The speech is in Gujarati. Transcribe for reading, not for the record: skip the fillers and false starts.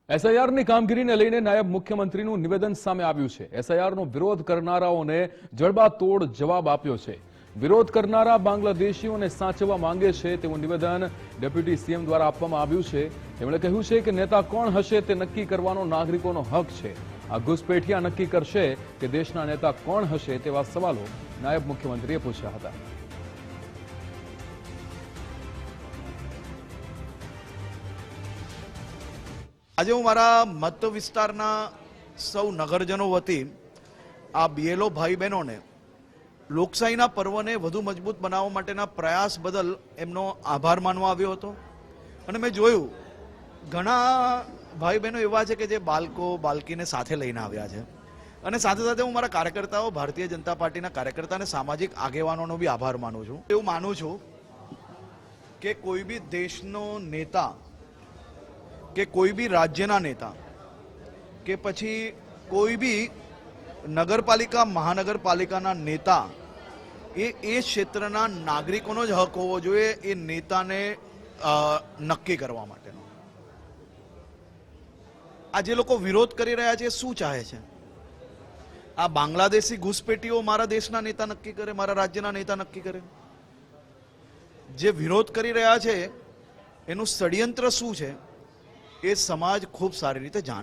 એસઆઈઆરની કામગીરીને લઈને નાયબ મુખ્યમંત્રીનું નિવેદન સામે આવ્યું છે। એસઆઈઆરનો વિરોધ કરનારાઓને જડબાતોડ જવાબ આપ્યો છે। વિરોધ કરનારા બાંગ્લાદેશીઓને સાચવવા માંગે છે તેવું નિવેદન ડેપ્યુટી સીએમ દ્વારા આપવામાં આવ્યું છે। તેમણે કહ્યું છે કે નેતા કોણ હશે તે નક્કી કરવાનો નાગરિકોનો હક છે। આ ઘૂસપેઠિયા નક્કી કરશે કે દેશના નેતા કોણ હશે તેવા સવાલો નાયબ મુખ્યમંત્રીએ પૂછ્યા હતા। આજે હું મારા મત વિસ્તારના સૌ નગરજનો વતી આ બીએલઓ ભાઈ બહેનોને લોકશાહીના પર્વને વધુ મજબૂત બનાવવા માટેના પ્રયાસ બદલ એમનો આભાર માનવા આવ્યો હતો। અને મેં જોયું ઘણા ભાઈ બહેનો એવા છે કે જે બાળકીને સાથે લઈને આવ્યા છે। અને સાથે સાથે હું મારા કાર્યકર્તાઓ, ભારતીય જનતા પાર્ટીના કાર્યકર્તા અને સામાજિક આગેવાનોનો બી આભાર માનું છું। એવું માનું છું કે કોઈ બી દેશનો નેતા કે કોઈ બી રાજ્યના નેતા કે પછી કોઈ બી નગરપાલિકા, મહાનગરપાલિકાના નેતા એ ક્ષેત્રના નાગરિકોનો જ હક હોવો જોઈએ એ નેતાને નક્કી કરવા માટેનો। આ જે લોકો વિરોધ કરી રહ્યા છે શું ચાહે છે? આ બાંગ્લાદેશી ઘૂસપેટીઓ મારા દેશના નેતા નક્કી કરે, મારા રાજ્યના નેતા નક્કી કરે? જે વિરોધ કરી રહ્યા છે એનું ષડયંત્ર શું છે એ સમાજ ખૂબ સારી રીતે જાણે।